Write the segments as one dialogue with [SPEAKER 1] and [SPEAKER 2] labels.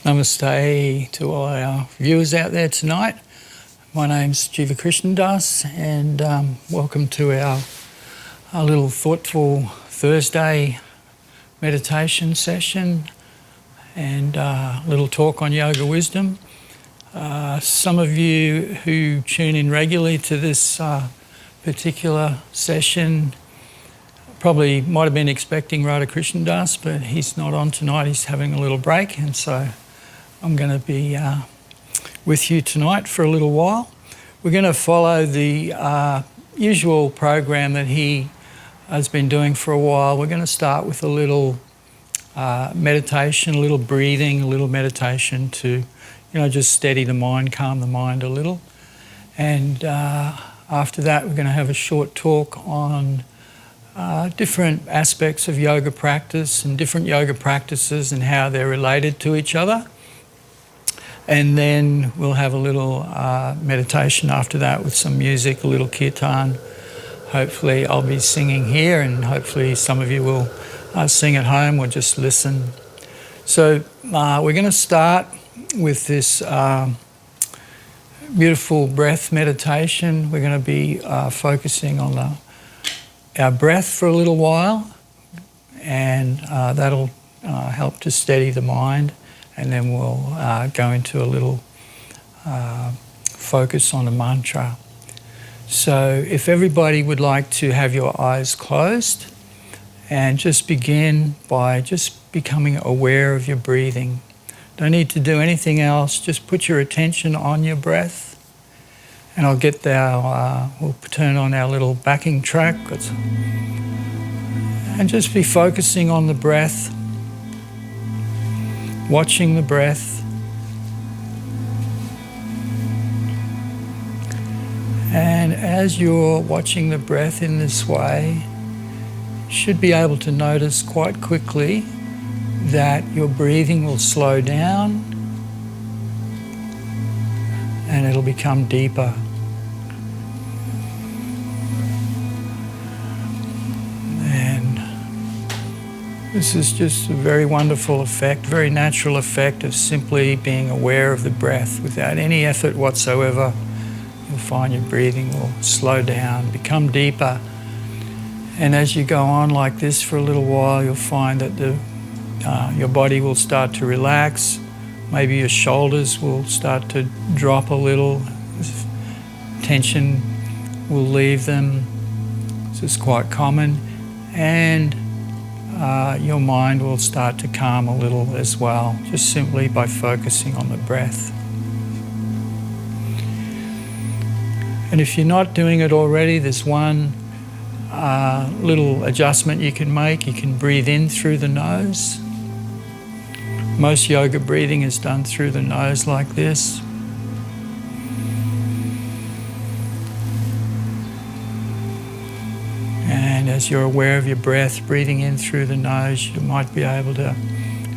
[SPEAKER 1] Namaste to all our viewers out there tonight. My name's Jiva Krishna, and welcome to our little thoughtful Thursday meditation session and little talk on yoga wisdom. Some of you who tune in regularly to this particular session probably might have been expecting Radha Krishna Das, but he's not on tonight. He's having a little break, and so I'm going to be with you tonight for a little while. We're going to follow the usual program that he has been doing for a while. We're going to start with a little meditation, a little breathing, a little meditation to, just steady the mind, calm the mind a little. And after that, we're going to have a short talk on different aspects of yoga practice and different yoga practices and how they're related to each other. And then we'll have a little meditation after that with some music, a little kirtan. Hopefully I'll be singing here, and hopefully some of you will sing at home or just listen. So we're going to start with this beautiful breath meditation. We're going to be focusing on our breath for a little while, and that'll help to steady the mind. And then we'll go into a little focus on a mantra. So if everybody would like to have your eyes closed and just begin by just becoming aware of your breathing. Don't need to do anything else, just put your attention on your breath. And I'll get we'll turn on our little backing track. And just be focusing on the breath. Watching the breath, and as you're watching the breath in this way, you should be able to notice quite quickly that your breathing will slow down and it'll become deeper. This is just a very wonderful effect, very natural effect of simply being aware of the breath without any effort whatsoever. You'll find your breathing will slow down, become deeper. And as you go on like this for a little while, you'll find that your body will start to relax. Maybe your shoulders will start to drop a little. Tension will leave them. This is quite common. And your mind will start to calm a little as well, just simply by focusing on the breath. And if you're not doing it already, there's one little adjustment you can make. You can breathe in through the nose. Most yoga breathing is done through the nose like this. And as you're aware of your breath, breathing in through the nose, you might be able to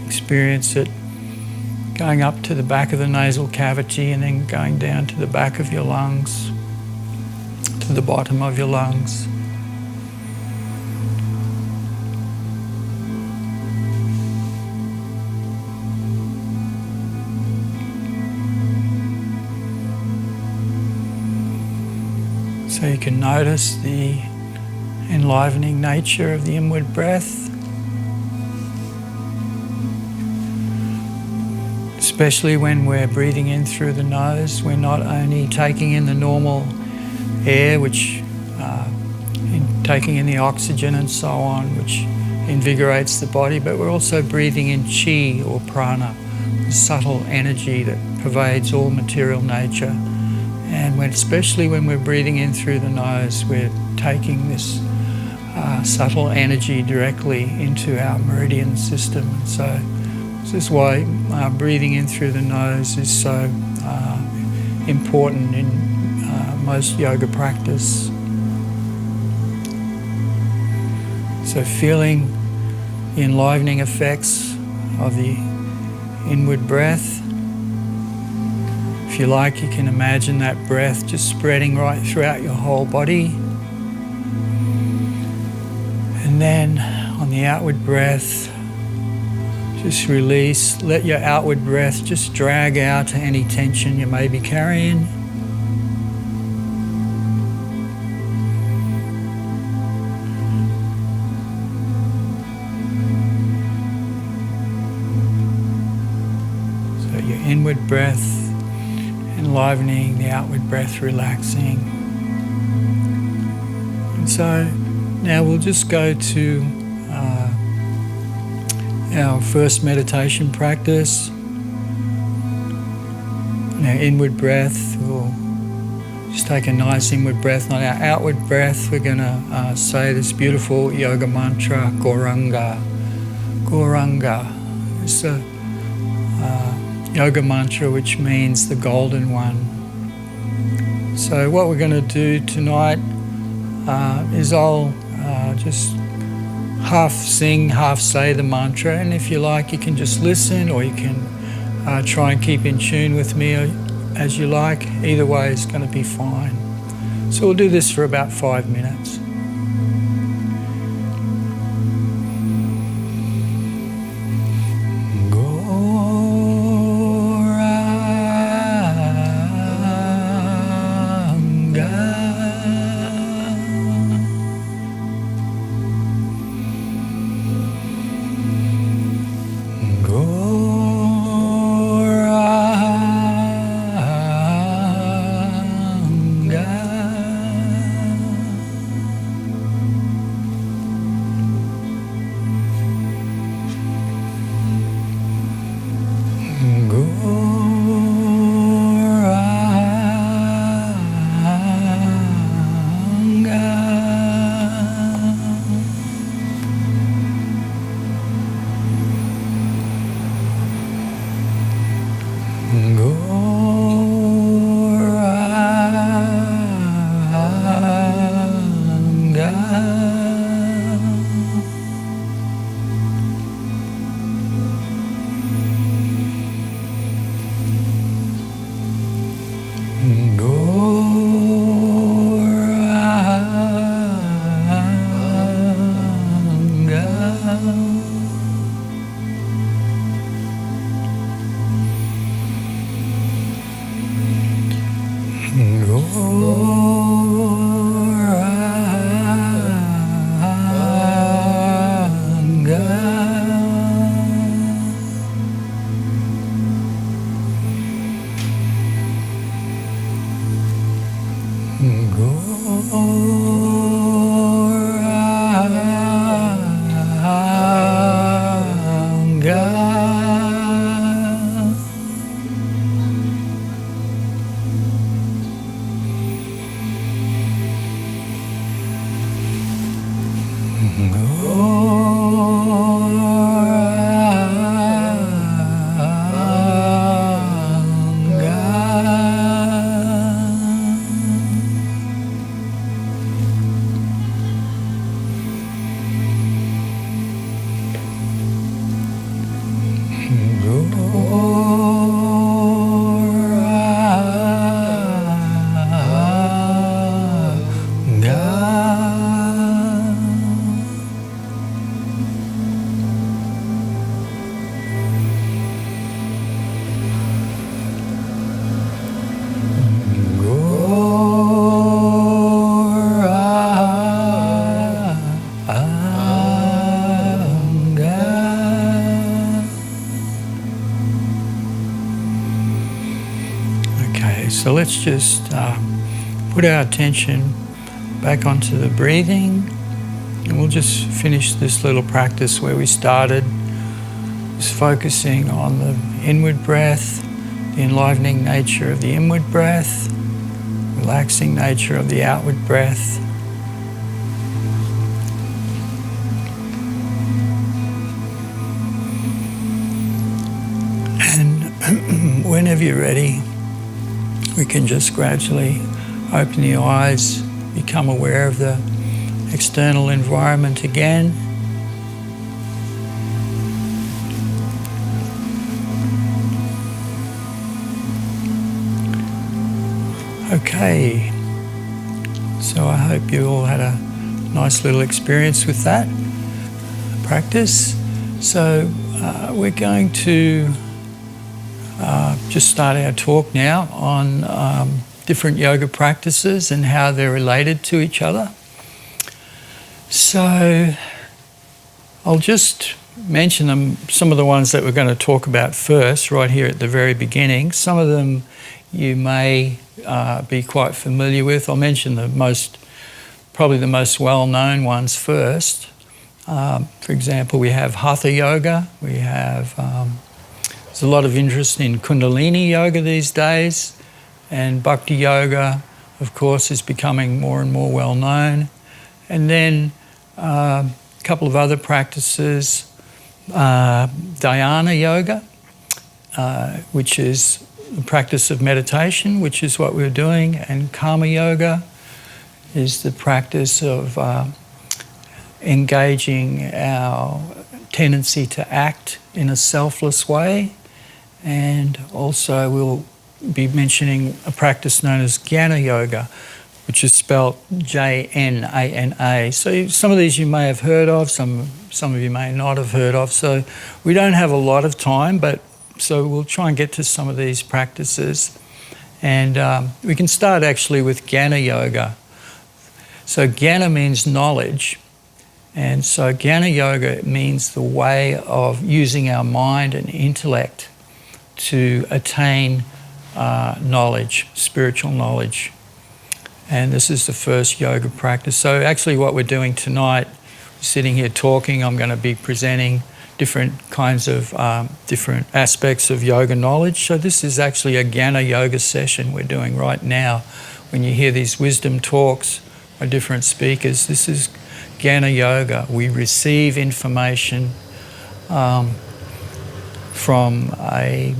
[SPEAKER 1] experience it going up to the back of the nasal cavity and then going down to the back of your lungs, to the bottom of your lungs. So you can notice the enlivening nature of the inward breath, especially when we're breathing in through the nose. We're not only taking in the normal air, which taking in the oxygen and so on, which invigorates the body, but we're also breathing in chi or prana, the subtle energy that pervades all material nature. And especially when we're breathing in through the nose, we're taking this subtle energy directly into our meridian system. And so this is why breathing in through the nose is so important in most yoga practice. So feeling the enlivening effects of the inward breath. If you like, you can imagine that breath just spreading right throughout your whole body. And then on the outward breath, Just release, let your outward breath just drag out any tension you may be carrying. So your inward breath enlivening, the outward breath relaxing. And so now we'll just go to our first meditation practice. Our inward breath, we'll just take a nice inward breath. On our outward breath, we're going to say this beautiful yoga mantra, Gauranga. Gauranga. It's a yoga mantra which means the golden one. So what we're going to do tonight is I'll just half sing, half say the mantra, and if you like you can just listen, or you can try and keep in tune with me as you like. Either way is going to be fine. So we'll do this for about 5 minutes. So let's just put our attention back onto the breathing, and we'll just finish this little practice where we started, just focusing on the inward breath, the enlivening nature of the inward breath, relaxing nature of the outward breath. And whenever you're ready, we can just gradually open the eyes, become aware of the external environment again. Okay, so I hope you all had a nice little experience with that practice. So we're going to just start our talk now on different yoga practices and how they're related to each other. So I'll just mention them, some of the ones that we're going to talk about first, right here at the very beginning. Some of them you may be quite familiar with. I'll mention probably the most well-known ones first. For example, we have Hatha Yoga. We have, there's a lot of interest in Kundalini Yoga these days, and Bhakti Yoga, of course, is becoming more and more well-known. And then a couple of other practices, Jnana Yoga, which is the practice of meditation, which is what we're doing, and Karma Yoga is the practice of engaging our tendency to act in a selfless way. And also we'll be mentioning a practice known as Jnana Yoga, which is spelled Jnana. So some of these you may have heard of, some of you may not have heard of. So we don't have a lot of time, so we'll try and get to some of these practices. And we can start actually with Jnana Yoga. So Jnana means knowledge. And so Jnana Yoga means the way of using our mind and intellect to attain knowledge, spiritual knowledge. And this is the first yoga practice. So actually what we're doing tonight, sitting here talking, I'm going to be presenting different kinds of different aspects of yoga knowledge. So this is actually a Jnana Yoga session we're doing right now. When you hear these wisdom talks by different speakers, this is Jnana Yoga. We receive information from a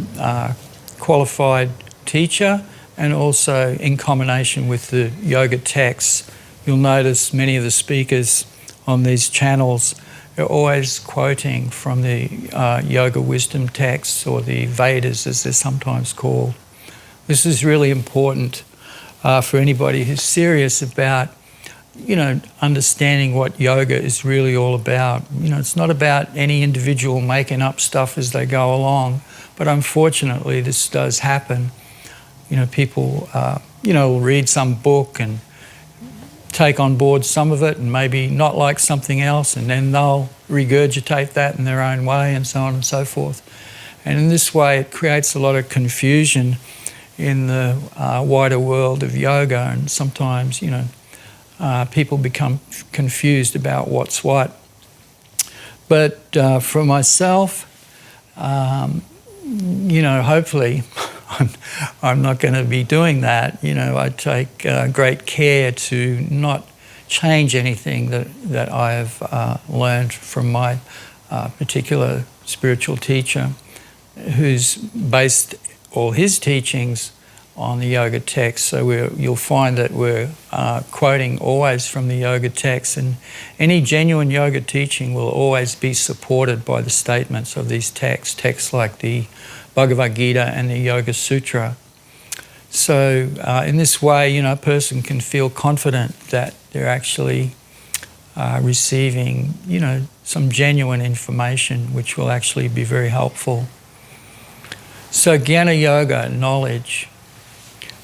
[SPEAKER 1] qualified teacher, and also in combination with the yoga texts. You'll notice many of the speakers on these channels are always quoting from the yoga wisdom texts, or the Vedas as they're sometimes called. This is really important for anybody who's serious about understanding what yoga is really all about. It's not about any individual making up stuff as they go along, but unfortunately this does happen. People, will read some book and take on board some of it and maybe not like something else, and then they'll regurgitate that in their own way, and so on and so forth. And in this way it creates a lot of confusion in the wider world of yoga, and sometimes, people become confused about what's what. But for myself, hopefully I'm not going to be doing that. I take great care to not change anything that I have learned from my particular spiritual teacher, who's based all his teachings on the yoga text. So you'll find that we're quoting always from the yoga text, and any genuine yoga teaching will always be supported by the statements of these texts like the Bhagavad Gita and the Yoga Sutra. So in this way, a person can feel confident that they're actually receiving, some genuine information which will actually be very helpful. So Jnana Yoga, knowledge.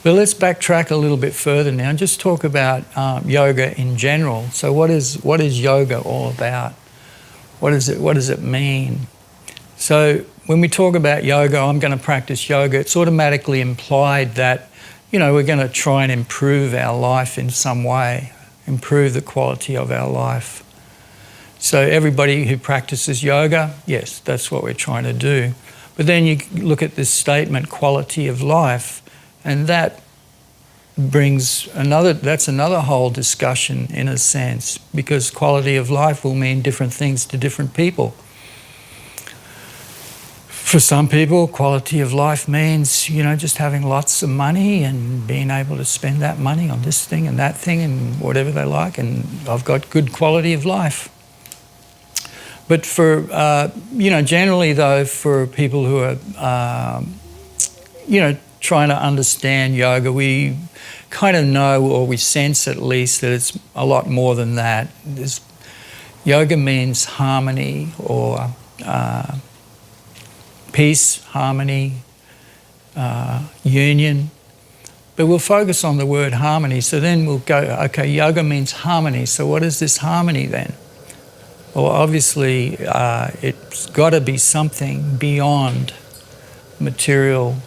[SPEAKER 1] But let's backtrack a little bit further now and just talk about yoga in general. So what is yoga all about? What does it mean? So when we talk about yoga, I'm going to practice yoga, it's automatically implied that, we're going to try and improve our life in some way, improve the quality of our life. So everybody who practices yoga, yes, that's what we're trying to do. But then you look at this statement, quality of life, and that brings that's another whole discussion in a sense, because quality of life will mean different things to different people. For some people, quality of life means, just having lots of money and being able to spend that money on this thing and that thing and whatever they like, and I've got good quality of life. But for, generally though, for people who are, trying to understand yoga, we kind of know, or we sense at least, that it's a lot more than that. Yoga means harmony, or peace, harmony, union. But we'll focus on the word harmony. So then we'll go, okay, yoga means harmony. So what is this harmony then? Well, obviously, it's got to be something beyond material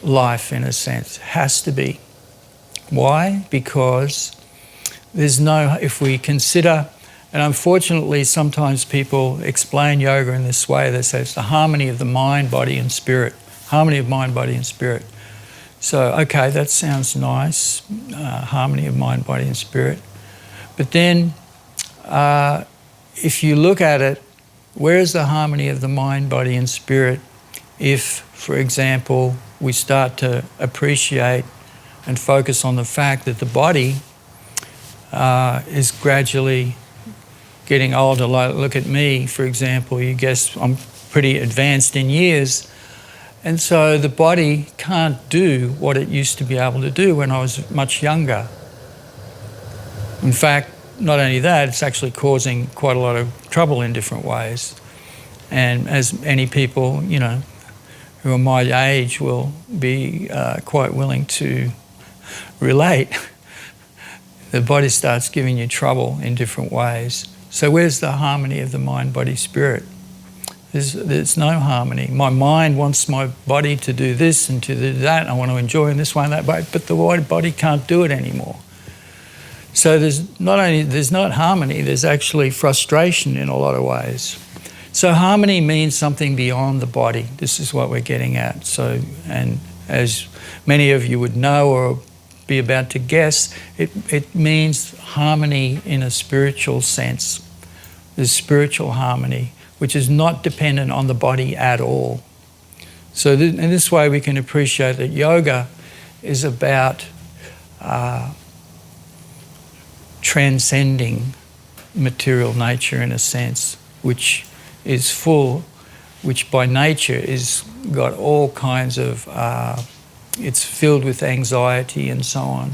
[SPEAKER 1] life in a sense. It has to be. Why? Because there's no, if we consider, and unfortunately sometimes people explain yoga in this way, they say it's the harmony of the mind, body and spirit. Harmony of mind, body and spirit. So, okay, that sounds nice, harmony of mind, body and spirit. But then, if you look at it, where is the harmony of the mind, body and spirit if, for example, we start to appreciate and focus on the fact that the body is gradually getting older? Like, look at me, for example. You guess I'm pretty advanced in years. And so the body can't do what it used to be able to do when I was much younger. In fact, not only that, it's actually causing quite a lot of trouble in different ways. And as many people, you know, who are my age will be quite willing to relate, the body starts giving you trouble in different ways. So where's the harmony of the mind, body, spirit? There's no harmony. My mind wants my body to do this and to do that. I want to enjoy in this way and that way, but the body can't do it anymore. So there's not harmony, there's actually frustration in a lot of ways. So harmony means something beyond the body. This is what we're getting at. So, and as many of you would know or be about to guess, it means harmony in a spiritual sense. There's spiritual harmony, which is not dependent on the body at all. So in this way we can appreciate that yoga is about transcending material nature in a sense, which is full, which by nature is got all kinds of, it's filled with anxiety and so on.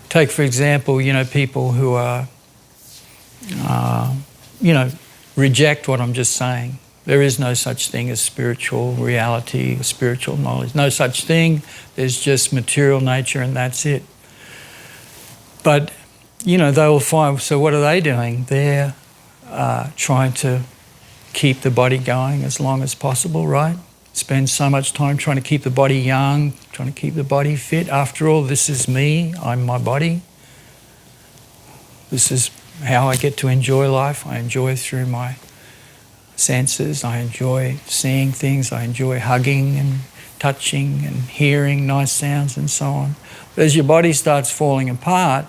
[SPEAKER 1] Take for example, you know, people who are, you know, reject what I'm just saying. There is no such thing as spiritual reality or spiritual knowledge. No such thing. There's just material nature and that's it. But, you know, they will find, so what are they doing? They're trying to keep the body going as long as possible, right? Spend so much time trying to keep the body young, trying to keep the body fit. After all, this is me. I'm my body. This is how I get to enjoy life. I enjoy through my senses. I enjoy seeing things. I enjoy hugging and touching and hearing nice sounds and so on. But as your body starts falling apart,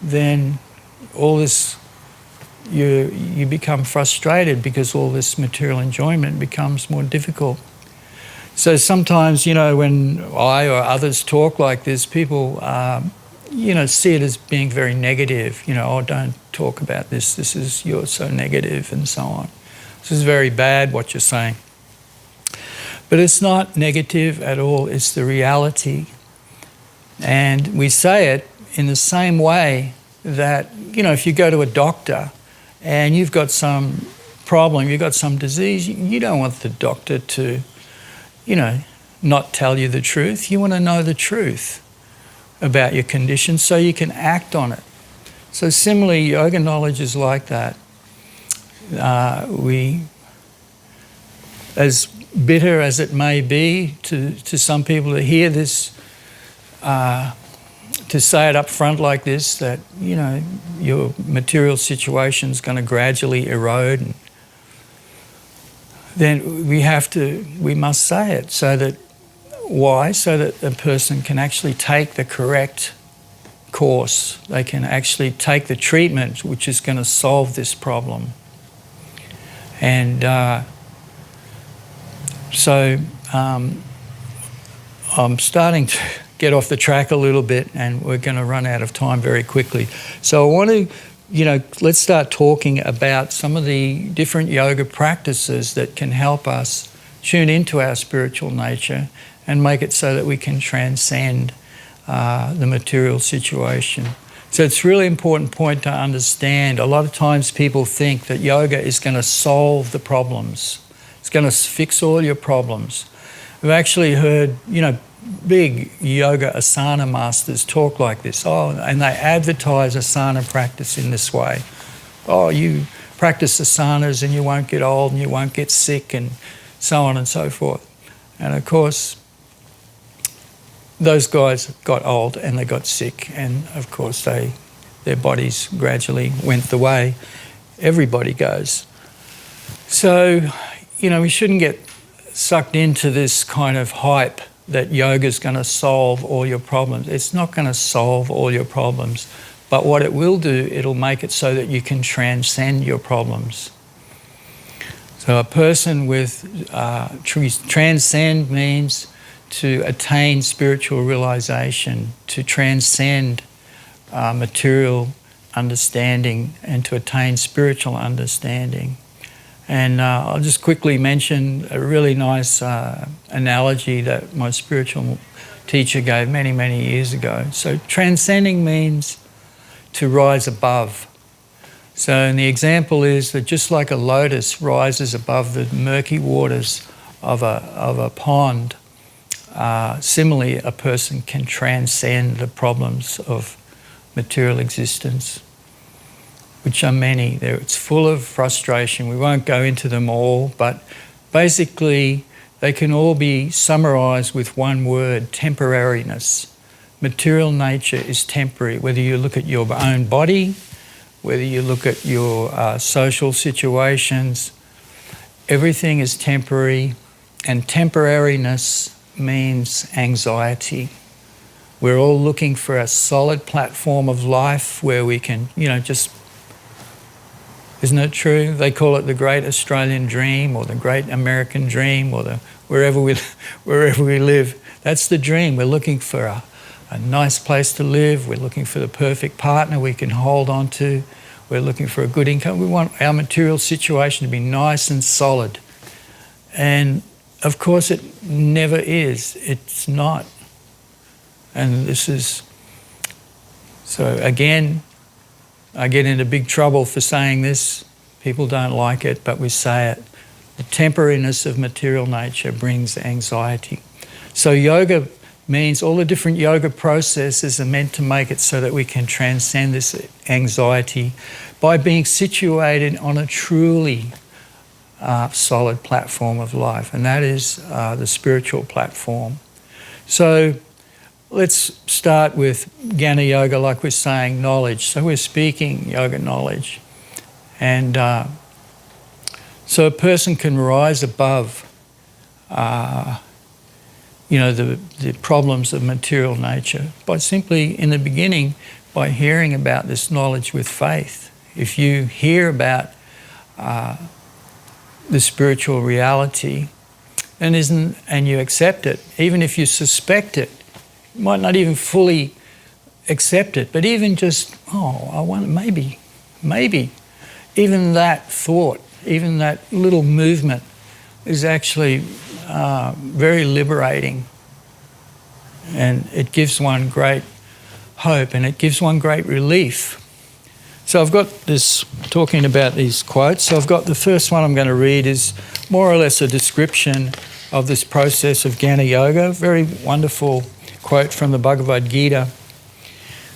[SPEAKER 1] then all this, you become frustrated because all this material enjoyment becomes more difficult. So sometimes, you know, when I or others talk like this, people you know, see it as being very negative. You know, oh, don't talk about this. This is, you're so negative and so on. This is very bad what you're saying. But it's not negative at all. It's the reality. And we say it in the same way that, you know, if you go to a doctor and you've got some problem, you've got some disease, you don't want the doctor to, you know, not tell you the truth. You want to know the truth about your condition so you can act on it. So similarly, yoga knowledge is like that. We, as bitter as it may be to some people to hear this, to say it up front like this, that, you know, your material situation is going to gradually erode, and then we must say it so that, why? So that a person can actually take the correct course. They can actually take the treatment which is going to solve this problem. And so I'm starting to get off the track a little bit, and we're going to run out of time very quickly. So I want to, you know, let's start talking about some of the different yoga practices that can help us tune into our spiritual nature and make it so that we can transcend the material situation. So it's a really important point to understand. A lot of times people think that yoga is going to solve the problems. It's going to fix all your problems. I've actually heard, big yoga asana masters talk like this. And they advertise asana practice in this way. You practice asanas and you won't get old and you won't get sick and so on and so forth. And of course, those guys got old and they got sick, and of course their bodies gradually went the way everybody goes. So, we shouldn't get sucked into this kind of hype that yoga's going to solve all your problems. It's not going to solve all your problems, but what it will do, it'll make it so that you can transcend your problems. So a person with transcend means to attain spiritual realization, to transcend material understanding and to attain spiritual understanding. And I'll just quickly mention a really nice analogy that my spiritual teacher gave many, many years ago. So transcending means to rise above. So and the example is that just like a lotus rises above the murky waters of a pond, similarly a person can transcend the problems of material existence, which are many. It's full of frustration. We won't go into them all, but basically they can all be summarised with one word: temporariness. Material nature is temporary, whether you look at your own body, whether you look at your social situations, everything is temporary, and temporariness means anxiety. We're all looking for a solid platform of life where we can, just... Isn't it true? They call it the great Australian dream or the great American dream or the wherever we live. That's the dream. We're looking for a nice place to live. We're looking for the perfect partner we can hold on to. We're looking for a good income. We want our material situation to be nice and solid. And of course it never is. It's not. And this is... So again, I get into big trouble for saying this. People don't like it, but we say it. The temporariness of material nature brings anxiety. So yoga means all the different yoga processes are meant to make it so that we can transcend this anxiety by being situated on a truly solid platform of life, and that is the spiritual platform. So let's start with Jnana Yoga, like we're saying, knowledge. So we're speaking yoga knowledge. And so a person can rise above, the problems of material nature by simply, in the beginning, by hearing about this knowledge with faith. If you hear about the spiritual reality and you accept it, even if you suspect it, you might not even fully accept it, but even just, I want maybe, even that thought, even that little movement is actually very liberating, and it gives one great hope and it gives one great relief. So I've got this, talking about these quotes, so I've got the first one I'm going to read is more or less a description of this process of Jnana Yoga, very wonderful quote from the Bhagavad Gita.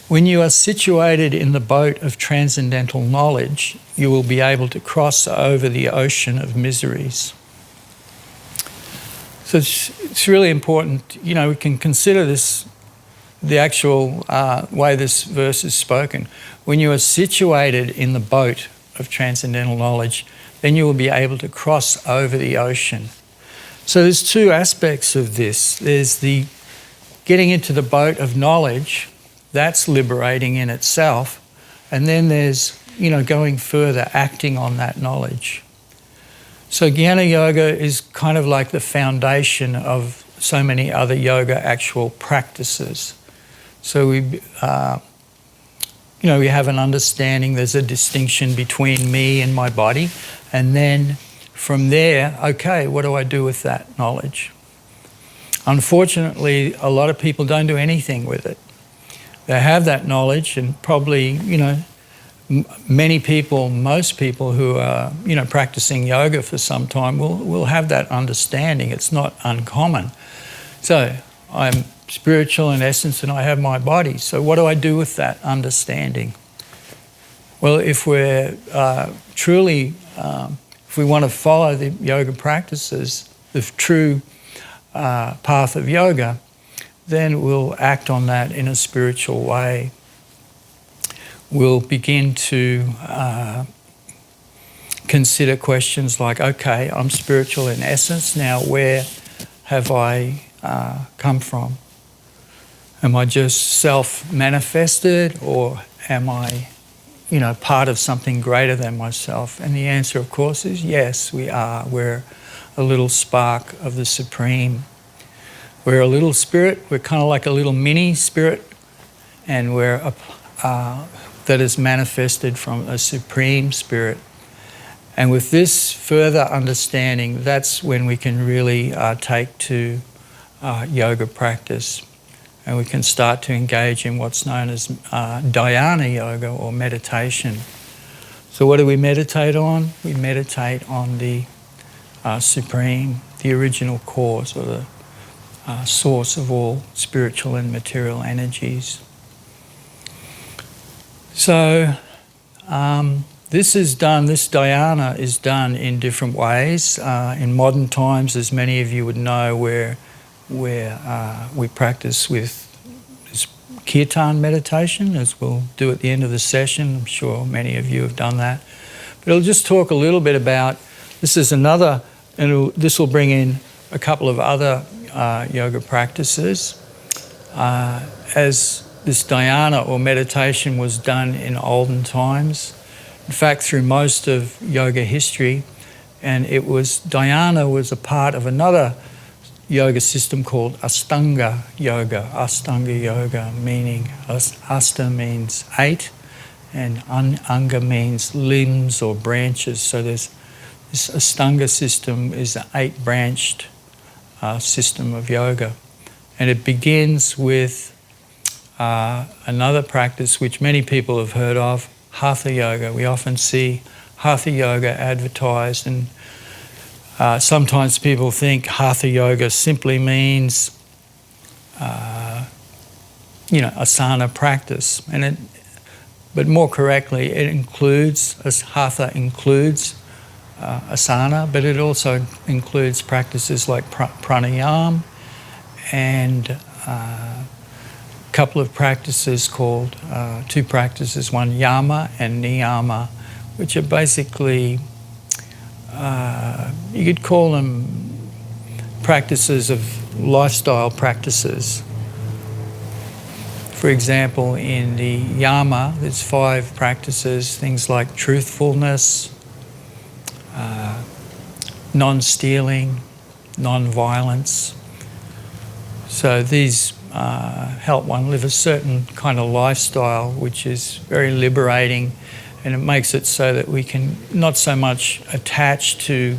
[SPEAKER 1] When you are situated in the boat of transcendental knowledge, you will be able to cross over the ocean of miseries. So it's really important, we can consider this, the actual way this verse is spoken. When you are situated in the boat of transcendental knowledge, then you will be able to cross over the ocean. So there's two aspects of this. There's the getting into the boat of knowledge, that's liberating in itself. And then there's, going further, acting on that knowledge. So Jnana Yoga is kind of like the foundation of so many other yoga actual practices. So we have an understanding, there's a distinction between me and my body. And then from there, okay, what do I do with that knowledge? Unfortunately, a lot of people don't do anything with it. They have that knowledge and probably, many people, most people who are, practicing yoga for some time will have that understanding. It's not uncommon. So I'm spiritual in essence and I have my body. So what do I do with that understanding? Well, if we're truly, if we want to follow the yoga practices, the true path of yoga, then we'll act on that in a spiritual way. We'll begin to consider questions like, okay, I'm spiritual in essence, now where have I come from? Am I just self-manifested, or am I, part of something greater than myself? And the answer, of course, is yes, we are. We're a little spark of the Supreme. We're a little spirit. We're kind of like a little mini spirit, and we're that is manifested from a Supreme Spirit. And with this further understanding, that's when we can really take to yoga practice, and we can start to engage in what's known as Dhyana Yoga, or meditation. So what do we meditate on? We meditate on the Supreme, the original cause, or the source of all spiritual and material energies. So this dhyana is done in different ways. In modern times, as many of you would know, where we practice with this kirtan meditation, as we'll do at the end of the session. I'm sure many of you have done that. But I'll just talk a little bit about, this is another, and this will bring in a couple of other yoga practices. As this dhyana or meditation was done in olden times, in fact through most of yoga history, and dhyana was a part of another yoga system called Ashtanga Yoga. Ashtanga Yoga meaning, Asta means 8, and Anga means limbs or branches. So there's this Ashtanga system is an 8-branched system of yoga. And it begins with another practice which many people have heard of, Hatha Yoga. We often see Hatha Yoga advertised, and sometimes people think Hatha Yoga simply means, asana practice. But more correctly, it includes, Hatha includes asana, but it also includes practices like pranayama and a couple of practices called, 2 practices, one yama and niyama, which are basically, you could call them practices of lifestyle practices. For example, in the yama, there's 5 practices, things like truthfulness, non-stealing, non-violence. So these help one live a certain kind of lifestyle which is very liberating, and it makes it so that we can not so much attach to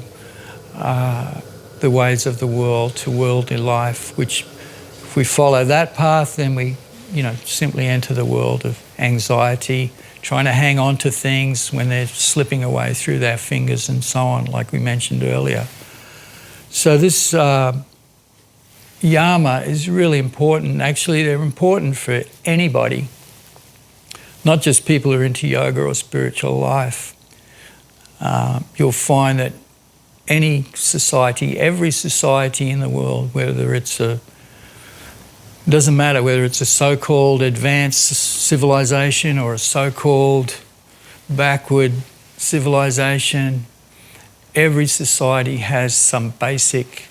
[SPEAKER 1] the ways of the world, to worldly life, which if we follow that path, then we simply enter the world of anxiety, trying to hang on to things when they're slipping away through their fingers and so on, like we mentioned earlier. So this yama is really important. Actually, they're important for anybody, not just people who are into yoga or spiritual life. You'll find that any society, every society in the world, whether it's doesn't matter whether it's a so-called advanced civilization or a so-called backward civilization, every society has some basic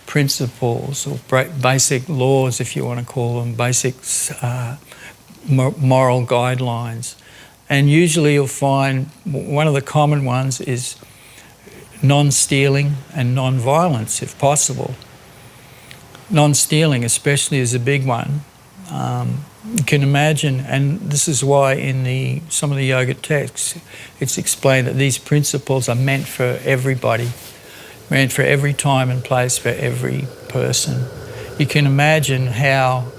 [SPEAKER 1] principles or basic laws, if you want to call them, basic moral guidelines. And usually you'll find one of the common ones is non-stealing and non-violence, if possible. Non-stealing especially is a big one. You can imagine, and this is why in some of the yoga texts it's explained that these principles are meant for everybody, meant for every time and place, for every person. You can imagine how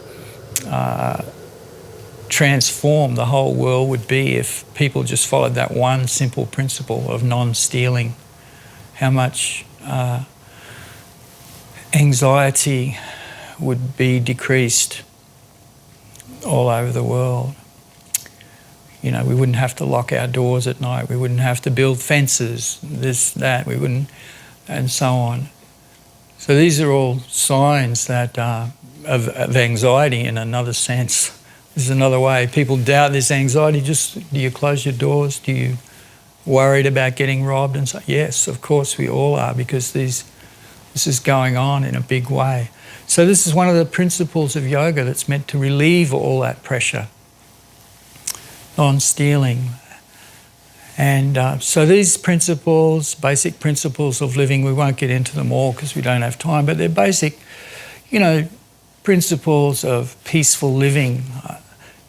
[SPEAKER 1] transformed the whole world would be if people just followed that one simple principle of non-stealing. How much anxiety would be decreased all over the world. We wouldn't have to lock our doors at night. We wouldn't have to build fences, this, that. We wouldn't, and so on. So these are all signs that of anxiety in another sense. This is another way. People doubt this anxiety. Do you close your doors? Do you worried about getting robbed? And so, yes, of course we all are, because this is going on in a big way. So this is one of the principles of yoga that's meant to relieve all that pressure. Non-stealing. And so these principles, basic principles of living, we won't get into them all because we don't have time, but they're basic, principles of peaceful living.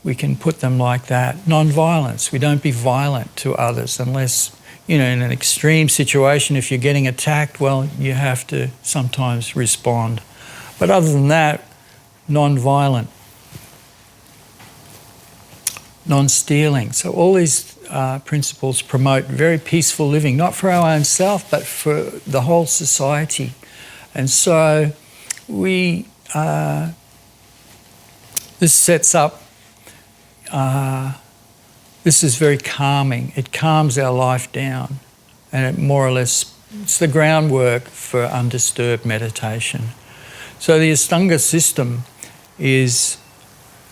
[SPEAKER 1] We can put them like that. Non-violence. We don't be violent to others unless, in an extreme situation, if you're getting attacked, well, you have to sometimes respond. But other than that, non-violent. Non-stealing. So all these principles promote very peaceful living, not for our own self, but for the whole society. And so this sets up, this is very calming. It calms our life down, and it more or less, it's the groundwork for undisturbed meditation. So the Ashtanga system is,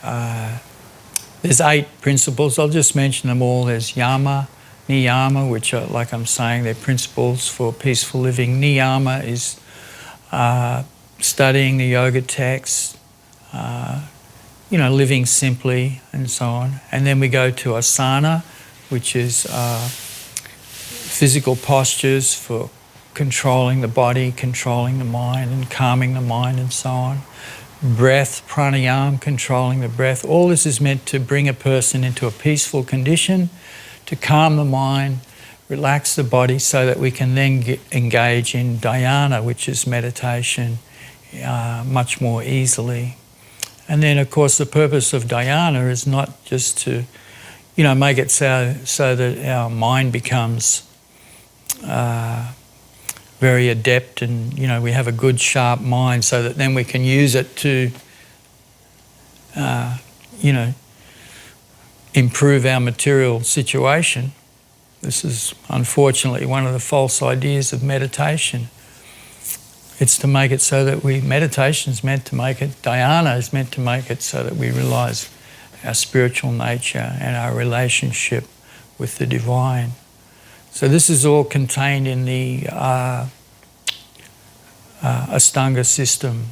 [SPEAKER 1] there's 8 principles. I'll just mention them all. There's yama, niyama, which are, like I'm saying, they're principles for peaceful living. Niyama is studying the yoga texts, living simply and so on. And then we go to asana, which is physical postures for controlling the body, controlling the mind, and calming the mind and so on. Breath, pranayama, controlling the breath. All this is meant to bring a person into a peaceful condition, to calm the mind, relax the body, so that we can then engage in dhyana, which is meditation, much more easily. And then, of course, the purpose of dhyana is not just to, make it so that our mind becomes very adept and, we have a good, sharp mind, so that then we can use it to, improve our material situation. This is unfortunately one of the false ideas of meditation. It's to make it so that meditation is meant to make it, dhyana is meant to make it so that we realise our spiritual nature and our relationship with the divine. So this is all contained in the Ashtanga system.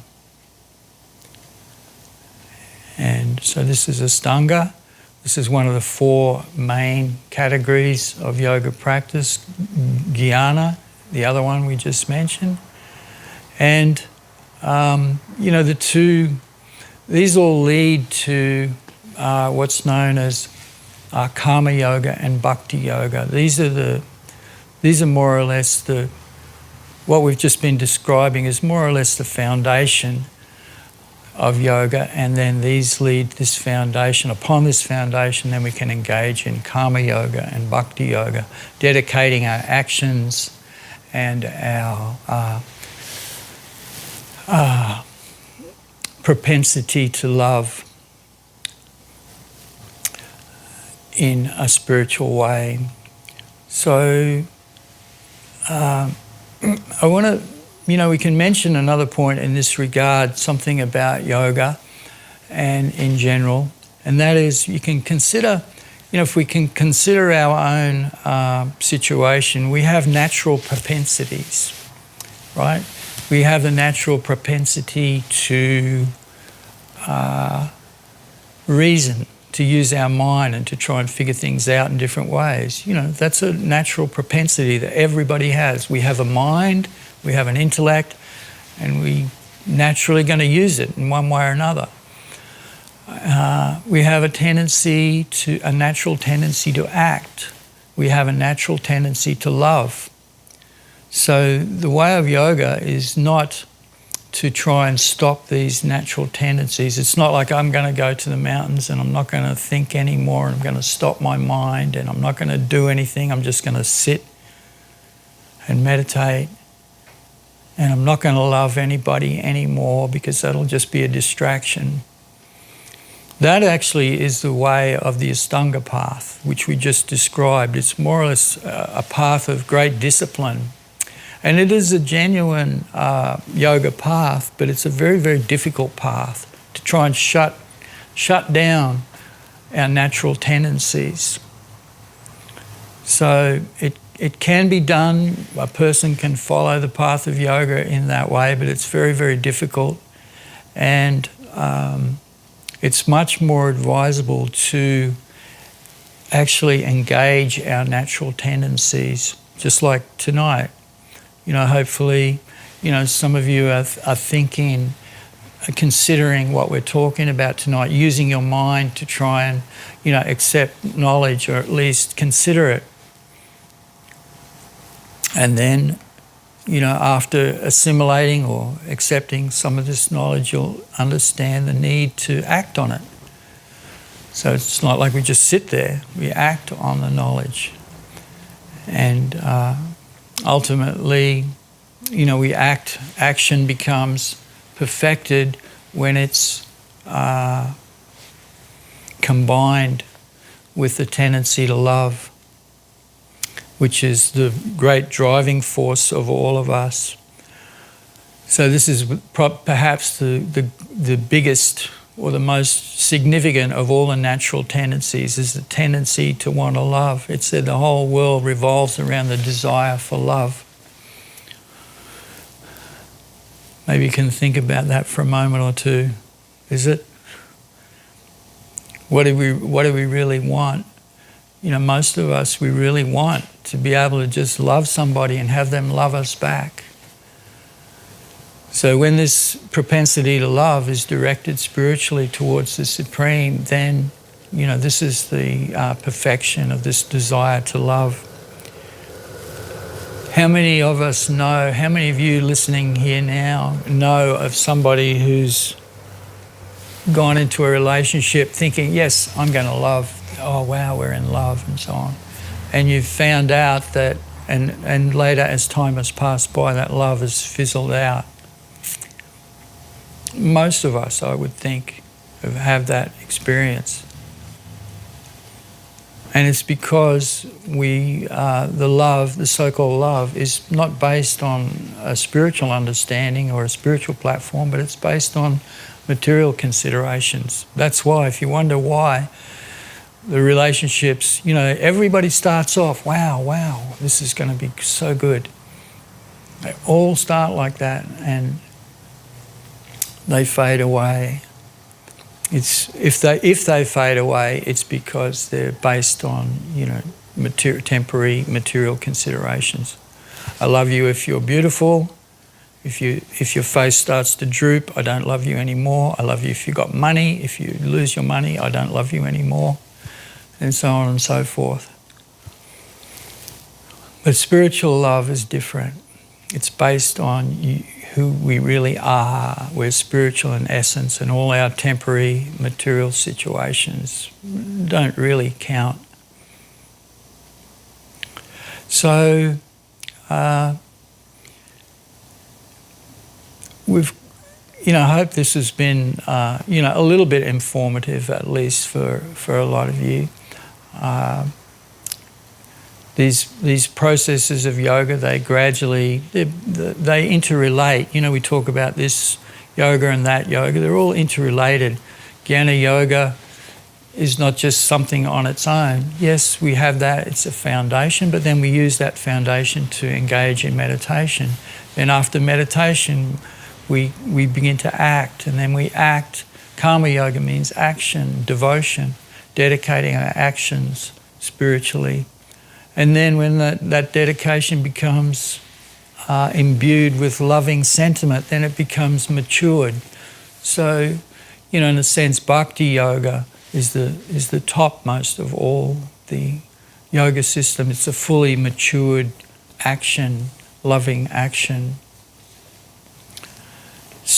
[SPEAKER 1] And so this is Ashtanga. This is one of the 4 main categories of yoga practice. Jnana, the other one we just mentioned. And, these all lead to what's known as Karma Yoga and Bhakti Yoga. These are more or less what we've just been describing is more or less the foundation of yoga, and then these lead this foundation. Upon this foundation, then we can engage in Karma Yoga and Bhakti Yoga, dedicating our actions and our propensity to love in a spiritual way. So I want to, we can mention another point in this regard, something about yoga and in general, and that is you can consider, if we can consider our own situation, we have natural propensities, right? We have the natural propensity to reason, to use our mind and to try and figure things out in different ways. That's a natural propensity that everybody has. We have a mind, we have an intellect, and we naturally going to use it in one way or another. We have a natural tendency to act. We have a natural tendency to love. So the way of yoga is not to try and stop these natural tendencies. It's not like I'm going to go to the mountains and I'm not going to think anymore, and I'm going to stop my mind and I'm not going to do anything. I'm just going to sit and meditate, and I'm not going to love anybody anymore because that'll just be a distraction. That actually is the way of the Ashtanga path, which we just described. It's more or less a path of great discipline. And it is a genuine yoga path, but it's a very, very difficult path to try and shut down our natural tendencies. So it can be done. A person can follow the path of yoga in that way, but it's very, very difficult. And it's much more advisable to actually engage our natural tendencies, just like tonight. Hopefully, some of you are thinking, considering what we're talking about tonight, using your mind to try and, accept knowledge, or at least consider it. And then, after assimilating or accepting some of this knowledge, you'll understand the need to act on it. So it's not like we just sit there, we act on the knowledge. And ultimately, action becomes perfected when it's combined with the tendency to love, which is the great driving force of all of us. So this is perhaps the biggest or the most significant of all the natural tendencies, is the tendency to want to love. It's said the whole world revolves around the desire for love. Maybe you can think about that for a moment or two. Is it? What do we really want? Most of us, we really want to be able to just love somebody and have them love us back. So when this propensity to love is directed spiritually towards the Supreme, then, this is the perfection of this desire to love. How many of us know, how many of you listening here now know of somebody who's gone into a relationship thinking, yes, I'm going to love, oh wow, we're in love, and so on. And you've found out that, and later as time has passed by, that love has fizzled out. Most of us, I would think, have that experience. And it's because the so-called love, is not based on a spiritual understanding or a spiritual platform, but it's based on material considerations. That's why, if you wonder why the relationships, everybody starts off, wow, this is going to be so good. They all start like that, and they fade away. If they fade away, it's because they're based on temporary material considerations. I love you if you're beautiful. If your face starts to droop, I don't love you anymore. I love you if you got money. If you lose your money, I don't love you anymore, and so on and so forth. But spiritual love is different. It's based on who we really are. We're spiritual in essence, and all our temporary material situations don't really count. So I hope this has been a little bit informative, at least for a lot of you. These processes of yoga, they interrelate. We talk about this yoga and that yoga. They're all interrelated. Jnana Yoga is not just something on its own. Yes, we have that. It's a foundation, but then we use that foundation to engage in meditation. Then after meditation, we begin to act, and then we act. Karma Yoga means action, devotion, dedicating our actions spiritually. And then when that dedication becomes imbued with loving sentiment, then it becomes matured. So, in a sense, Bhakti Yoga is the topmost of all the yoga system. It's a fully matured action, loving action.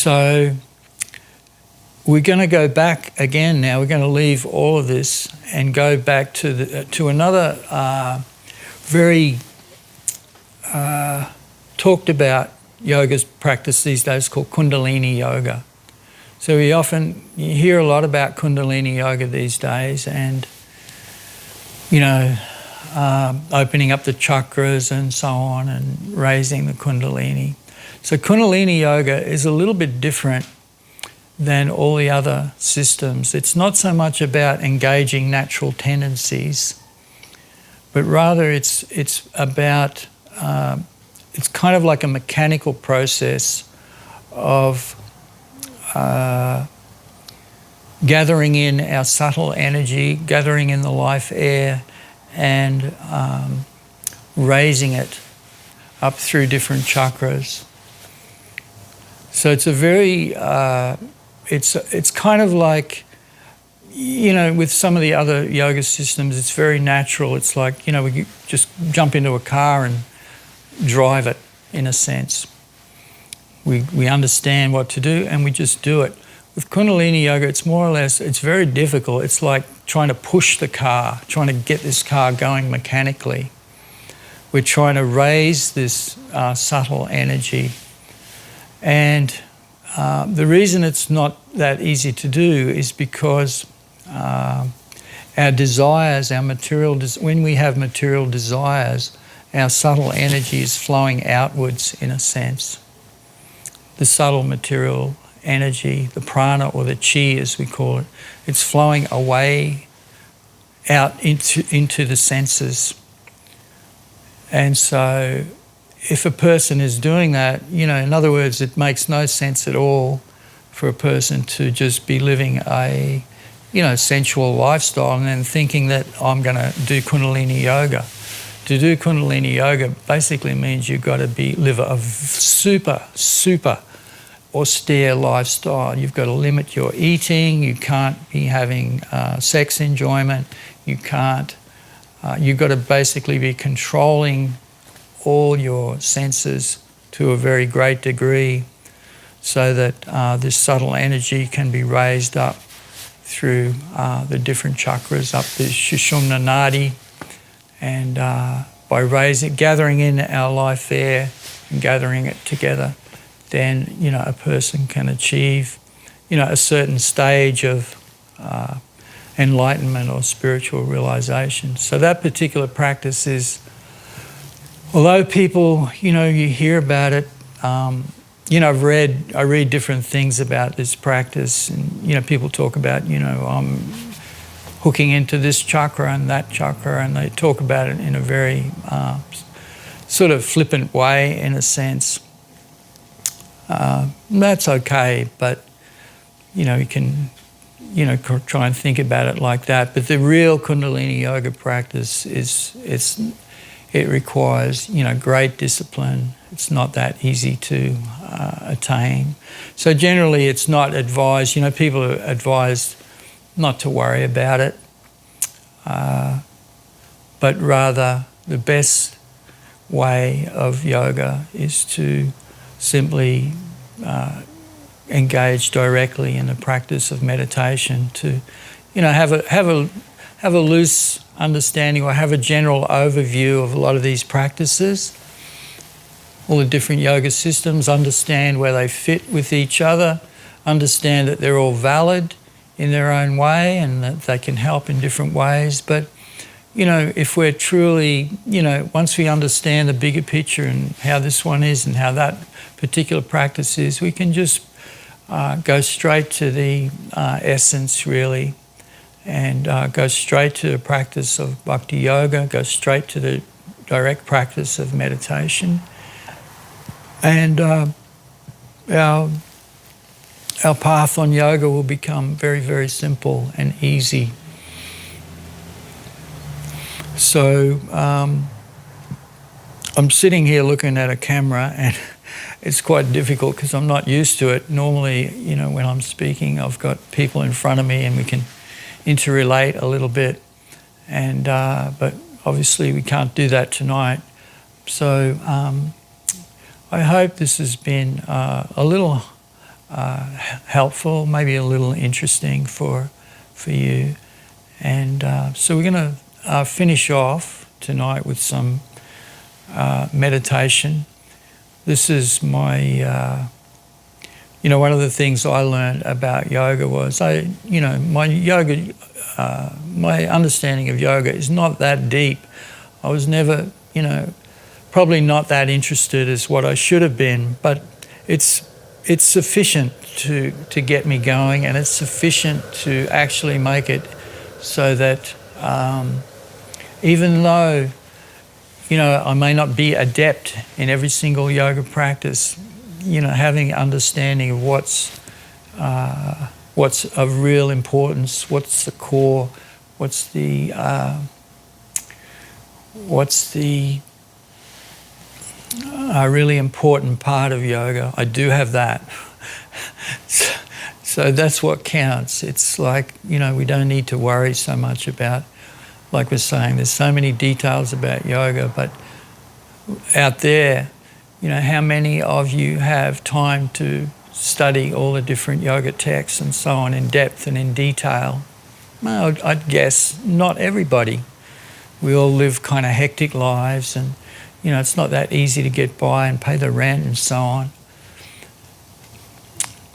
[SPEAKER 1] So we're going to go back again now. We're going to leave all of this and go back to another very talked about yoga practice these days called Kundalini Yoga. So you hear a lot about Kundalini Yoga these days, and opening up the chakras and so on, and raising the Kundalini. So Kundalini Yoga is a little bit different than all the other systems. It's not so much about engaging natural tendencies, but rather it's about, it's kind of like a mechanical process of gathering in our subtle energy, gathering in the life air, and raising it up through different chakras. So it's a very, it's kind of like, with some of the other yoga systems, it's very natural. It's like, we just jump into a car and drive it, in a sense. We understand what to do and we just do it. With Kundalini Yoga, it's more or less, it's very difficult. It's like trying to push the car, trying to get this car going mechanically. We're trying to raise this subtle energy. And the reason it's not that easy to do is because our desires, when we have material desires, our subtle energy is flowing outwards, in a sense. The subtle material energy, the prana or the chi as we call it, it's flowing away out into the senses. And so if a person is doing that, in other words, it makes no sense at all for a person to just be living a, sensual lifestyle and then thinking that I'm going to do Kundalini Yoga. To do Kundalini Yoga basically means you've got to live a super, super austere lifestyle. You've got to limit your eating. You can't be having sex enjoyment. You've got to basically be controlling all your senses to a very great degree so that this subtle energy can be raised up through the different chakras, up the Sushumna Nadi, and by gathering in our life air and gathering it together, then, a person can achieve, a certain stage of enlightenment or spiritual realization. So that particular practice is, although people, you hear about it, I read different things about this practice, and, people talk about, I'm hooking into this chakra and that chakra, and they talk about it in a very sort of flippant way, in a sense. That's okay, but, you can, try and think about it like that. But the real Kundalini Yoga practice it requires, great discipline. It's not that easy to attain. So generally it's not advised, people are advised not to worry about it, but rather the best way of yoga is to simply engage directly in the practice of meditation, to have a loose understanding or have a general overview of a lot of these practices, all the different yoga systems, understand where they fit with each other, understand that they're all valid in their own way and that they can help in different ways. But, if we're truly, once we understand the bigger picture and how this one is and how that particular practice is, we can just go straight to the essence, really, and go straight to the practice of Bhakti Yoga, go straight to the direct practice of meditation. And our path on yoga will become very, very simple and easy. So I'm sitting here looking at a camera, and it's quite difficult because I'm not used to it. Normally, when I'm speaking, I've got people in front of me and we can interrelate a little bit. And but obviously we can't do that tonight. So I hope this has been a little helpful, maybe a little interesting for you. And so we're going to finish off tonight with some meditation. This is my, one of the things I learned about yoga was my understanding of yoga is not that deep. I was never, probably not that interested as what I should have been, but it's sufficient to get me going, and it's sufficient to actually make it so that even though, I may not be adept in every single yoga practice, having understanding of what's of real importance, what's the core, what's the really important part of yoga. I do have that. So that's what counts. It's like, we don't need to worry so much about, like we're saying, there's so many details about yoga, but out there, how many of you have time to study all the different yoga texts and so on in depth and in detail? Well, I'd guess not everybody. We all live kind of hectic lives, and it's not that easy to get by and pay the rent and so on.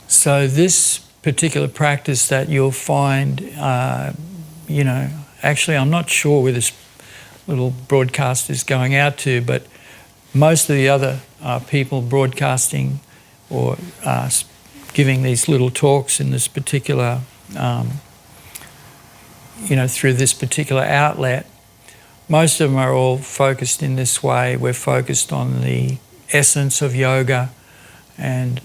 [SPEAKER 1] So this particular practice that you'll find, actually I'm not sure where this little broadcast is going out to, but most of the other people broadcasting or giving these little talks in this particular, through this particular outlet, most of them are all focused in this way. We're focused on the essence of yoga, and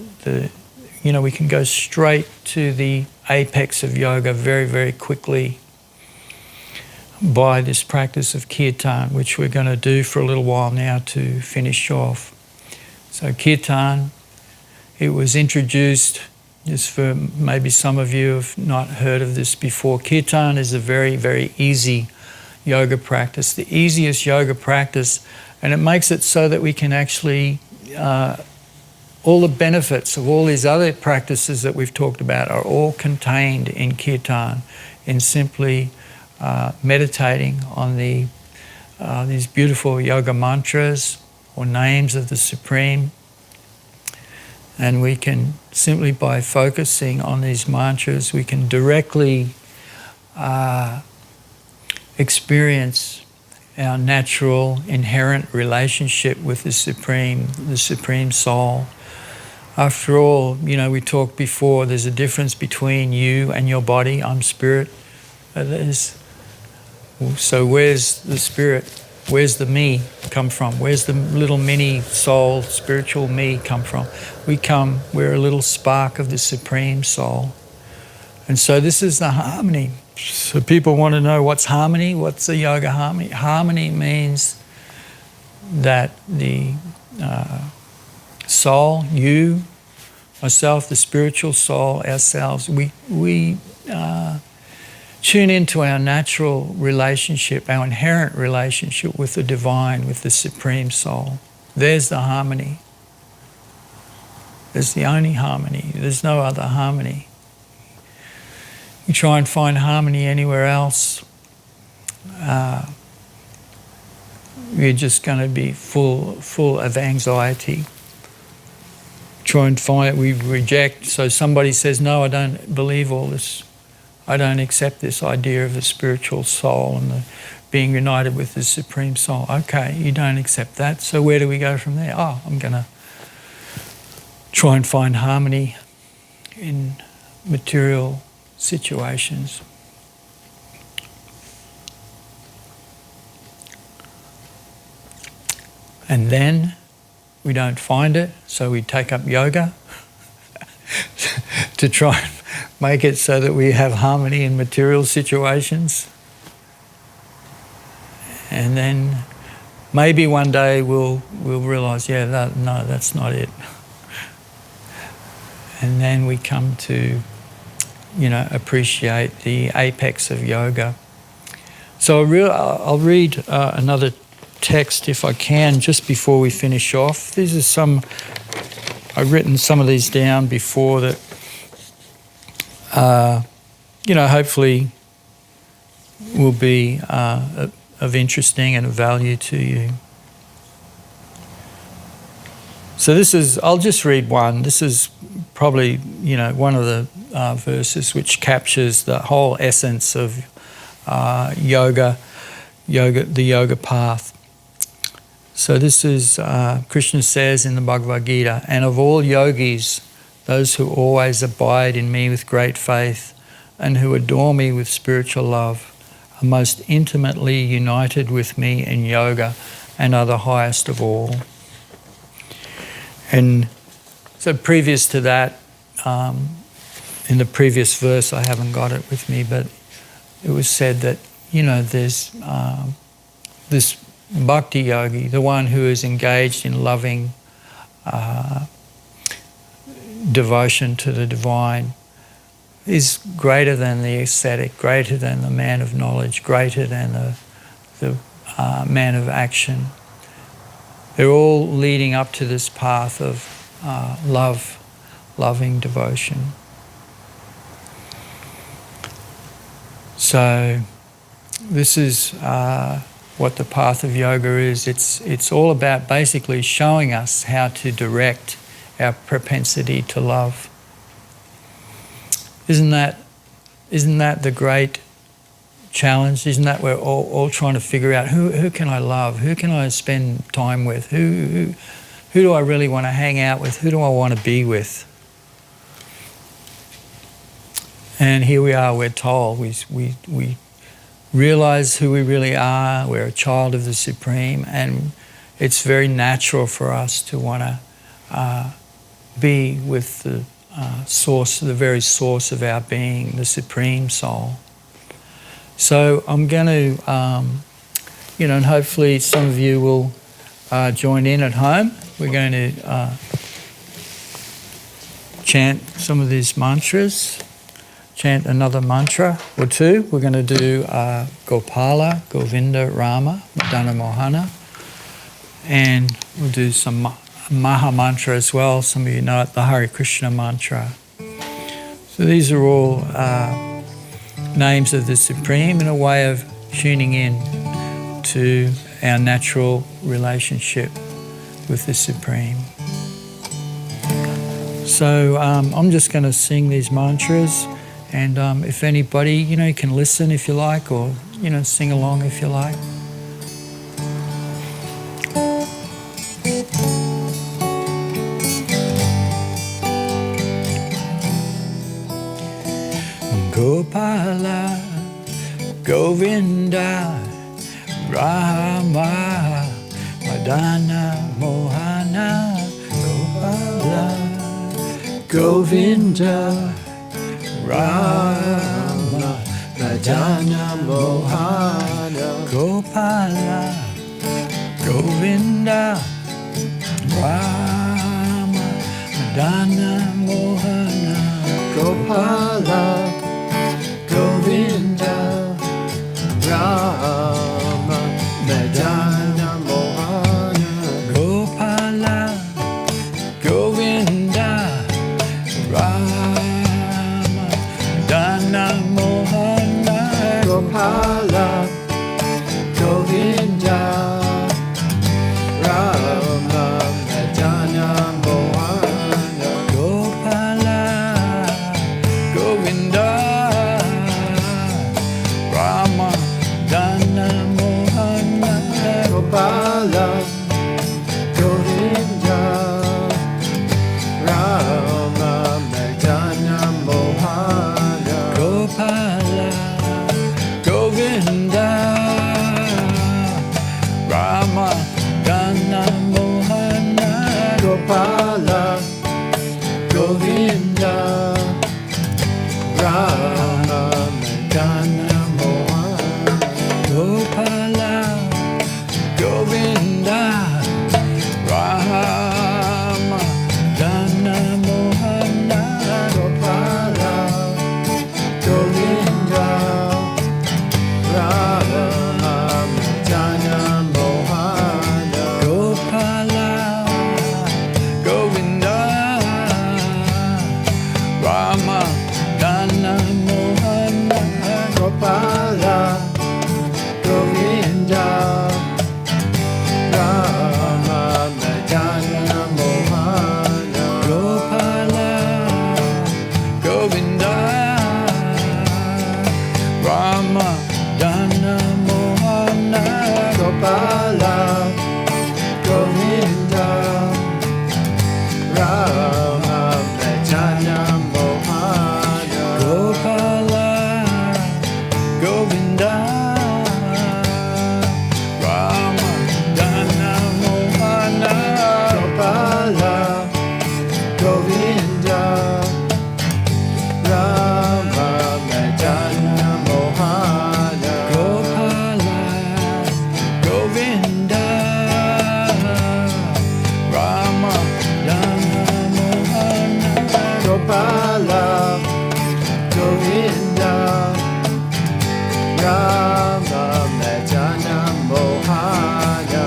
[SPEAKER 1] we can go straight to the apex of yoga very, very quickly by this practice of kirtan, which we're going to do for a little while now to finish off. So kirtan, it was introduced, just for maybe some of you have not heard of this before. Kirtan is a very, very easy yoga practice, the easiest yoga practice, and it makes it so that we can actually, all the benefits of all these other practices that we've talked about are all contained in kirtan, in simply meditating on these beautiful yoga mantras or names of the Supreme. And we can simply, by focusing on these mantras, we can directly experience our natural, inherent relationship with the Supreme Soul. After all, we talked before, there's a difference between you and your body. I'm spirit. So where's the spirit? Where's the me come from? Where's the little mini soul, spiritual me come from? We're a little spark of the Supreme Soul. And so this is the harmony. So people want to know what's harmony? What's the yoga harmony? Harmony means that the soul, you, myself, the spiritual soul, ourselves, we tune into our natural relationship, our inherent relationship with the divine, with the Supreme Soul. There's the harmony. There's the only harmony. There's no other harmony. You try and find harmony anywhere else, you're just going to be full of anxiety. Try and find it, we reject. So somebody says, no, I don't believe all this. I don't accept this idea of the spiritual soul and the being united with the Supreme Soul. Okay, you don't accept that. So where do we go from there? Oh, I'm going to try and find harmony in material situations. And then we don't find it, so we take up yoga to try and make it so that we have harmony in material situations. And then maybe one day we'll realise, no, that's not it. And then we come to, appreciate the apex of yoga. So I'll read another text if I can, just before we finish off. These are some I've written some of these down before that, hopefully will be of interesting and of value to you. So I'll just read one. This is probably, one of the verses which captures the whole essence of yoga, the yoga path. So this is, Krishna says in the Bhagavad Gita, "And of all yogis, those who always abide in me with great faith and who adore me with spiritual love are most intimately united with me in yoga and are the highest of all." And so previous to that, in the previous verse, I haven't got it with me, but it was said that, there's this Bhakti yogi, the one who is engaged in loving devotion to the divine, is greater than the ascetic, greater than the man of knowledge, greater than the man of action. They're all leading up to this path of loving devotion. So this is what the path of yoga is. It's all about basically showing us how to direct our propensity to love. Isn't that the great challenge? Isn't that we're all trying to figure out who can I love? Who can I spend time with? Who do I really want to hang out with? Who do I want to be with? And here we are, we're told, we realize who we really are, we're a child of the Supreme, and it's very natural for us to want to be with the source, the very source of our being, the Supreme Soul. So I'm going to, and hopefully some of you will join in at home. We're going to chant some of these mantras. Chant another mantra or two. We're going to do Gopala, Govinda, Rama, Madana, Mohana, and we'll do some Maha Mantra as well. Some of you know it, the Hare Krishna mantra. So these are all names of the Supreme in a way of tuning in to our natural relationship with the Supreme. So I'm just going to sing these mantras. And if anybody, you can listen if you like, or, sing along if you like. Gopala, Govinda, Rama, Madana, Mohana, Gopala, Govinda, Rama, Madana, Mohana, Gopala, Govinda, Rama, Madana, Mohana, Gopala, Govinda, Rama, Madana, Mohana, Gopala, Govinda, Rama, Madana, Mohana, Gopala, Govinda, Rama, Madana, Mohana, Gopala, Govinda, Rama, Madana, Mohana, Gopala, Govinda, Rama, Madana, Mohana, Gopala, Govinda, Rama, Madana, Mohana, Gopala, Govinda, Rama, Madana, Mohana, Gopala, Govinda, Rama, Madana, Mohana, Gopala, Govinda, Rama, Madana, Mohana, Gopala, Govinda, Govinda, Rama, Dana, Mohana, Gopala, Govinda, Rama, Dana, Mohana, Gopala, Govinda, Rama, Dana, Mohana, Gopala, Govinda, Rama, Dana, Mohana, Gopala, Govinda, Rama, Dana, Mohana, Gopala, Govinda, Rama, Dana, Mohana.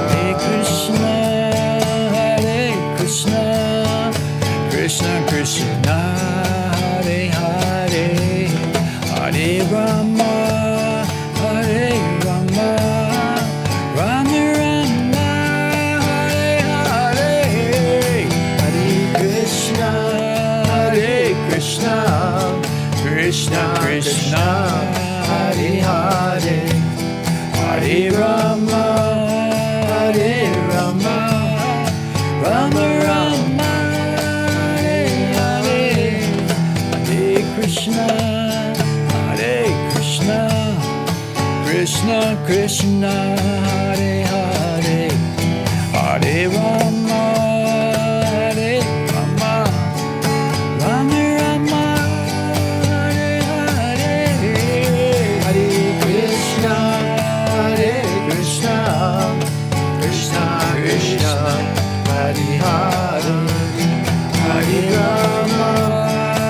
[SPEAKER 1] Hare Krishna, Krishna Krishna, Hare Hare, Hare Rama, Hare Rama, Rama Rama, Hare Hare, Hare Krishna, Krishna Krishna, Hare Hare, Hare Rama, Hare Rama, Rama Rama, Hare Hare, Hare Krishna, Krishna Krishna, Hare Hare, Hare Rama, Hare Rama, Rama Rama, Hare Hare, Hare Krishna, Krishna Krishna, Hare Hare, Hare Rama, Hare Rama,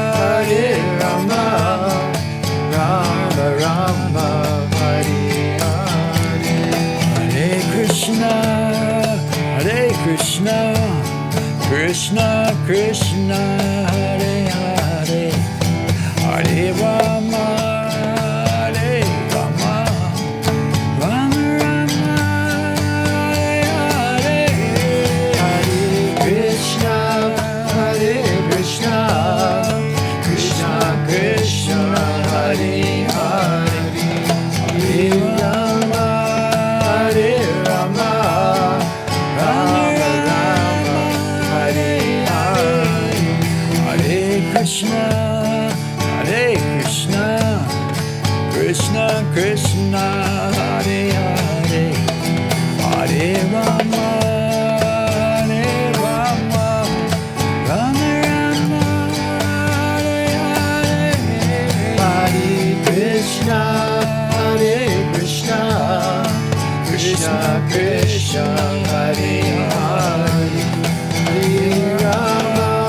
[SPEAKER 1] Rama Rama, Hare Hare, Hare Krishna, Krishna Krishna, Hare Hare, Hare Rama, Hare Rama, Rama Rama, Hare Hare, Hare Krishna, Krishna Krishna, Hare Hare, Hare Rama, Hare Rama, Rama Rama, Hare Hare, Hare Krishna, Krishna Krishna, Hare Hare, Hare Rama, Hare Rama, Rama Rama, Hare Hare, Hare Krishna, Krishna Krishna, Hare Hare,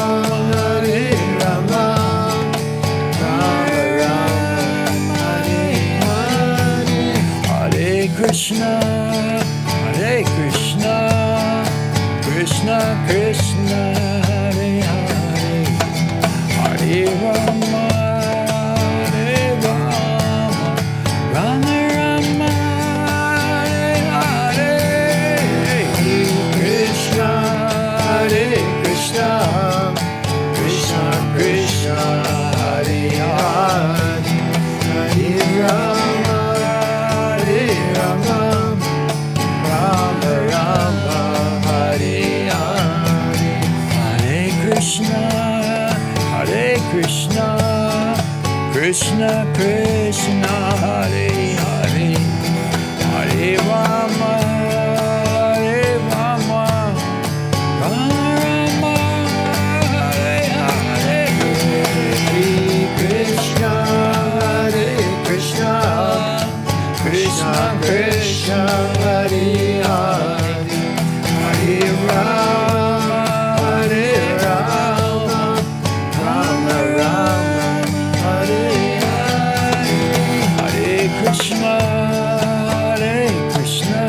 [SPEAKER 1] Hare Rama, Hare Rama, Rama Rama, Hare Hare, Hare Krishna, Krishna Krishna, Hare Hare, Hare Rama, Hare Rama, Rama Rama, Hare Hare, Hare Krishna, Krishna Krishna, Hare Hare, Hare Rama, Hare Rama, Rama Rama, Hare Hare, Hare Krishna, Krishna Krishna, Hare Hare, Hare Rama, Hare Rama, Rama Rama, Hare Hare, Hare Krishna, Krishna Krishna, Hare Hare, Hare Rama, Hare Rama, Rama Rama, Hare Hare, Hare Krishna, Krishna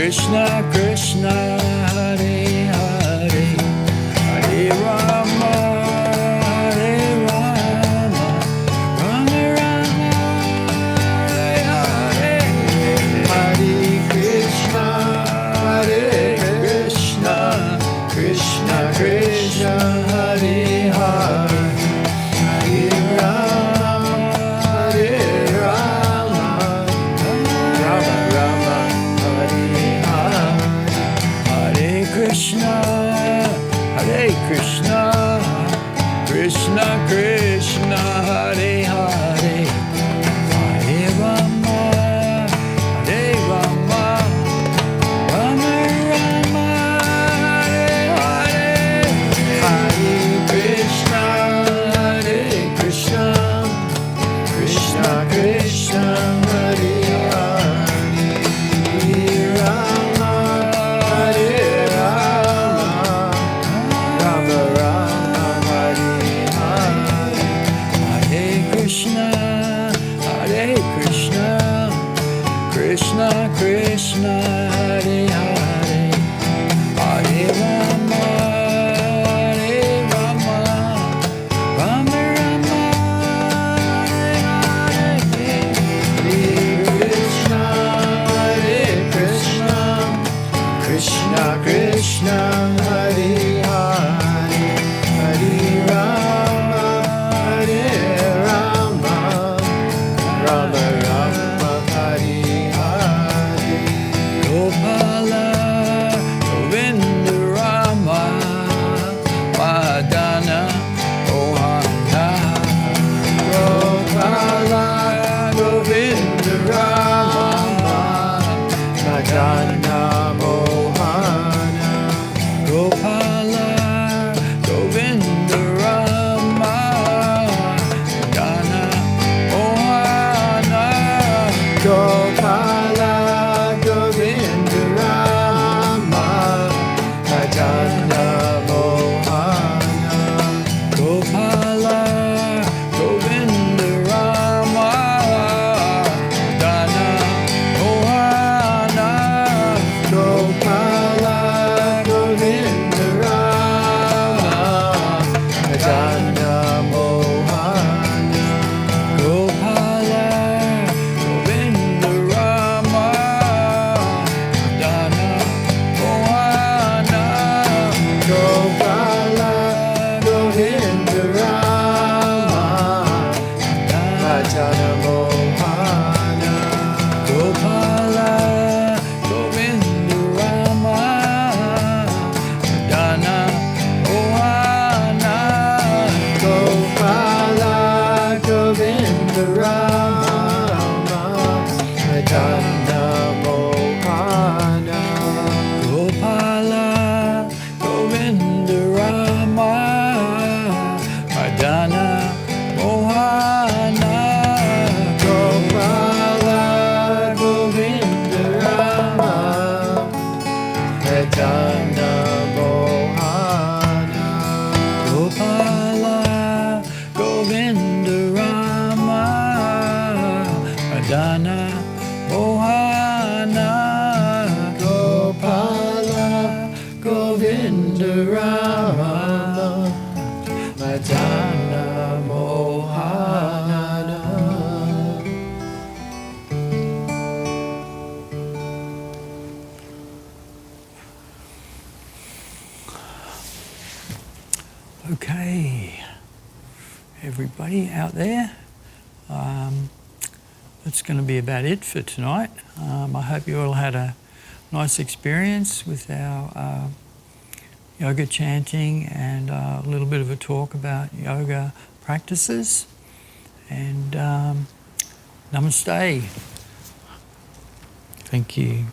[SPEAKER 1] Krishna Krishna Hare Hare Hare Rama Hare Rama Rama Rama Hare Hare Hare Krishna Hare Krishna Krishna Krishna Hare Hare Hare Rama Hare Rama Rama Rama Hare Hare Hare Krishna Hare Krishna Krishna Krishna Hare Hare Hare Rama Hare Rama Rama Rama Hare Hare Hare Krishna Hare Krishna Krishna Krishna Hare Hare Hare Rama Hare Rama Rama Rama Hare Hare Hare Krishna Hare Krishna Krishna Krishna Hare Hare Hare Rama Hare Rama Rama Rama Hare Hare Hare Krishna Hare Krishna Krishna Krishna Hare Hare Hare Rama Hare Rama Rama Rama Hare Hare Gopala Govinda Rama Madana Ohana Gopala Govinda Rama Madana Mohana Gopala Govinda Rama Madana Ohana Gopala Govinda Rama Madana Mohana Gopala Govinda Rama Madana Mohana Gopala Govinda Rama Madana Mohana Gopala Govinda Rama Madana Mohana Gopala Govinda Rama Madana Mohana Gopala Govinda Rama Madana Mohana Gopala Govinda Rama Madana Mohana Gopala Govinda Rama Madana Mohana Gopala Govinda Rama Madana Mohana Gopala Govinda Rama Madana Mohana Gopala Govinda Rama Madana Mohana. Okay, everybody out there, that's going to be about it for tonight. I hope you all had a nice experience with our yoga chanting and a little bit of a talk about yoga practices. And namaste. Thank you.